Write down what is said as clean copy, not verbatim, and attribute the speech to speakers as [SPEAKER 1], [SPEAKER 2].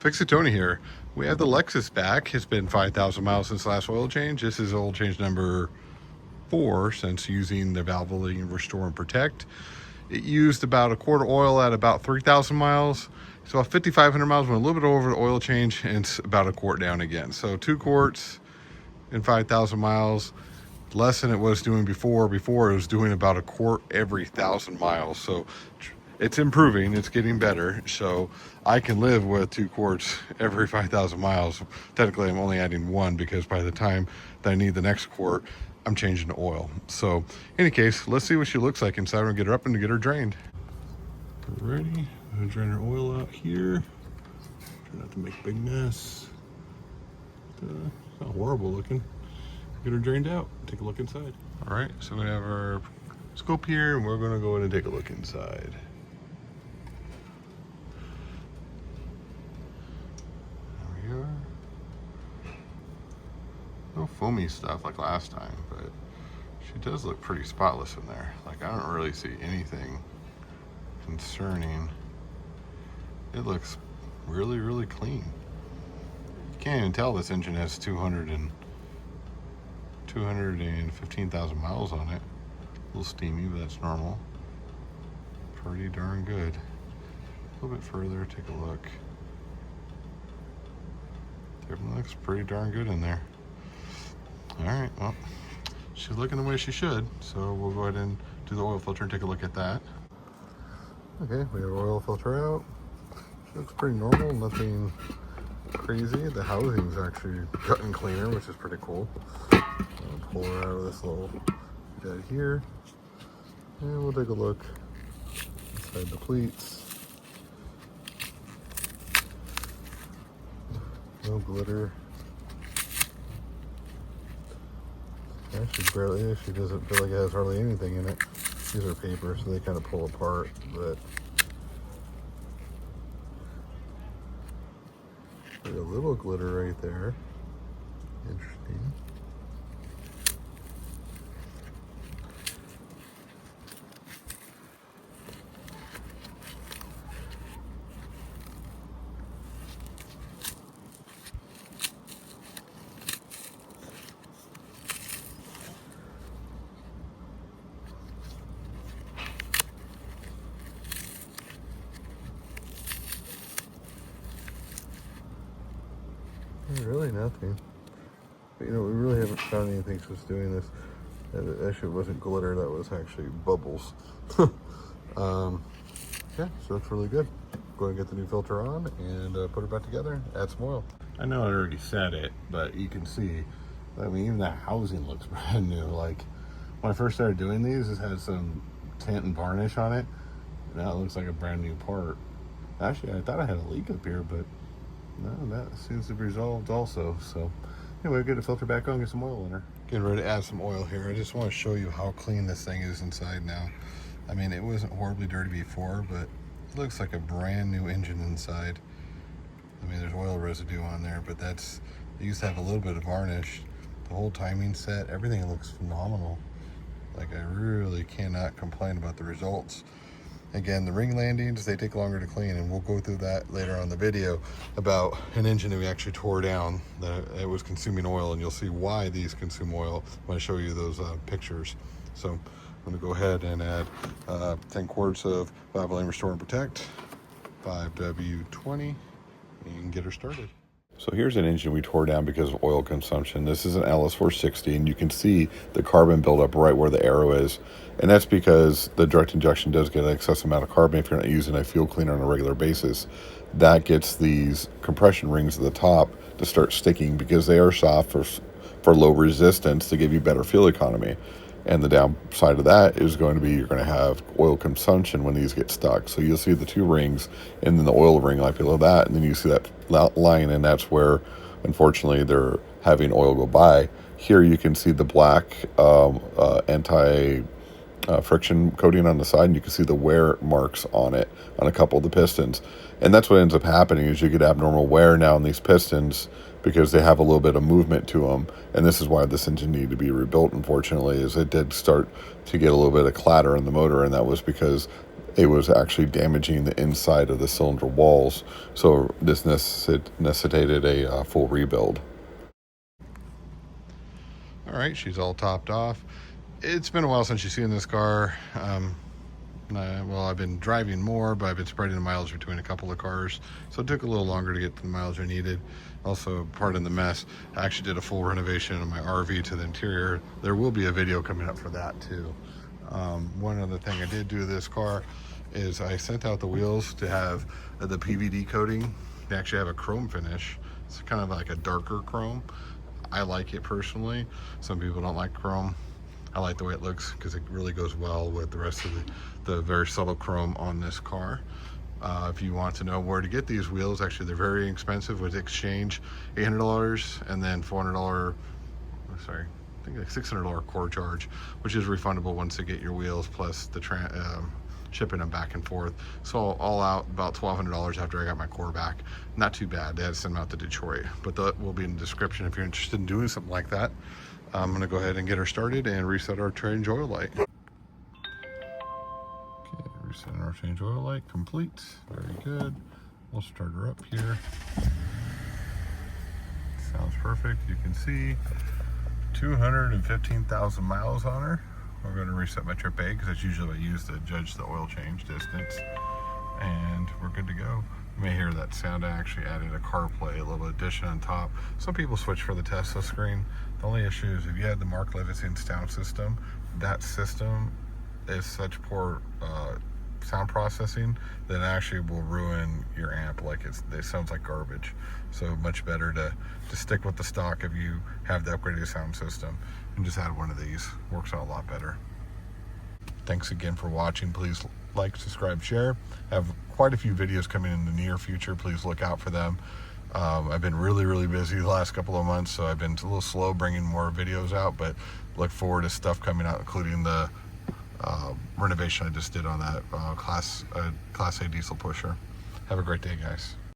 [SPEAKER 1] Fix It Tony here. We have the Lexus back. It's been 5,000 miles since last oil change. This is oil change number 4 since using the Valvoline Restore and Protect. It used about a quart of oil at about 3,000 miles. It's about 5,500 miles, went a little bit over the oil change, and it's about a quart down again. So 2 quarts in 5,000 miles, less than it was doing before. Before it was doing about a quart every 1,000 miles. So it's improving, it's getting better. So I can live with 2 quarts every 5,000 miles. Technically, I'm only adding 1 because by the time that I need the next quart, I'm changing the oil. So in any case, let's see what she looks like inside and get her up and get her drained. Ready? I'm gonna drain her oil out here. Try not to make a big mess. It's not horrible looking. Get her drained out. Take a look inside. All right, so we have our scope here, and we're gonna go in and take a look inside. There we are. No foamy stuff like last time, but she does look pretty spotless in there. Like, I don't really see anything concerning. It looks really, really clean. You can't even tell this engine has 215,000 miles on it. A little steamy, but that's normal. Pretty darn good. A little bit further, take a look. Everything looks pretty darn good in there. All right, well, she's looking the way she should, so we'll go ahead and do the oil filter and take a look at that. Okay, we have our oil filter out. She looks pretty normal, nothing crazy. The housing's actually gotten cleaner, which is pretty cool. I'll pull her out of this little bed here, and we'll take a look inside the pleats. No glitter. Actually, barely. She doesn't feel like it has hardly anything in it. These are paper, so they kind of pull apart, but there's a little glitter right there. Interesting. Really nothing. But, you know, we really haven't found anything since doing this. That actually wasn't glitter, that was actually bubbles. Yeah, so it's really good. Go ahead and get the new filter on and put it back together, add some oil. I know I already said it, but you can see, I mean, even the housing looks brand new. Like, when I first started doing these, it had some tint and varnish on it. Now it looks like a brand new part. Actually, I thought I had a leak up here, but no, that seems to be resolved also. So anyway, get the filter back on, get some oil in her. Getting ready to add some oil here. I just want to show you how clean this thing is inside now. I mean, it wasn't horribly dirty before, but it looks like a brand new engine inside. I mean, there's oil residue on there, but that's, they used to have a little bit of varnish. The whole timing set, everything looks phenomenal. Like, I really cannot complain about the results. Again, the ring landings, they take longer to clean, and we'll go through that later on in the video about an engine that we actually tore down that it was consuming oil, and you'll see why these consume oil when I show you those pictures. So I'm going to go ahead and add 10 quarts of Valvoline Restore and Protect, 5W20, and get her started. So here's an engine we tore down because of oil consumption. This is an LS460, and you can see the carbon buildup right where the arrow is. And that's because the direct injection does get an excessive amount of carbon if you're not using a fuel cleaner on a regular basis. That gets these compression rings at the top to start sticking because they are soft for low resistance to give you better fuel economy. And the downside of that is going to be you're going to have oil consumption when these get stuck. So you'll see the 2 rings and then the oil ring right below that, and then you see that line, and that's where, unfortunately, they're having oil go by. Here you can see the black anti-friction coating on the side, and you can see the wear marks on it on a couple of the pistons. And that's what ends up happening is you get abnormal wear now in these pistons because they have a little bit of movement to them. And this is why this engine needed to be rebuilt, unfortunately, is it did start to get a little bit of clatter in the motor, and that was because it was actually damaging the inside of the cylinder walls. So this necessitated a full rebuild. All right, she's all topped off. It's been a while since you've seen this car. Well, I've been driving more, but I've been spreading the miles between a couple of cars, so it took a little longer to get the miles I needed. Also, pardon the mess, I actually did a full renovation of my RV to the interior. There will be a video coming up for that too. One other thing I did do to this car is I sent out the wheels to have the PVD coating. They actually have a chrome finish. It's kind of like a darker chrome. I like it personally. Some people don't like chrome. I like the way it looks because it really goes well with the rest of the very subtle chrome on this car. If you want to know where to get these wheels, actually they're very expensive with exchange, $800 and then $400, sorry, I think like $600 core charge, which is refundable once they get your wheels plus the shipping them back and forth. So all out about $1,200 after I got my core back. Not too bad. They had to send them out to Detroit, but that will be in the description if you're interested in doing something like that. I'm gonna go ahead and get her started and reset our change oil light. Okay, resetting our change oil light complete. Very good. We'll start her up here. Sounds perfect. You can see 215,000 miles on her. We're going to reset my trip A because that's usually what I use to judge the oil change distance. And we're good to go. You may hear that sound. I actually added a CarPlay, a little addition on top. Some people switch for the Tesla screen. The only issue is if you had the Mark Levinson sound system, that system is such poor sound processing that it actually will ruin your amp. Like it sounds like garbage. So much better to stick with the stock if you have the upgraded sound system and just add one of these. Works out a lot better. Thanks again for watching. Please like, subscribe, share. I have quite a few videos coming in the near future. Please look out for them. I've been really busy the last couple of months, so I've been a little slow bringing more videos out, but look forward to stuff coming out, including the renovation I just did on that Class A diesel pusher. Have a great day, guys.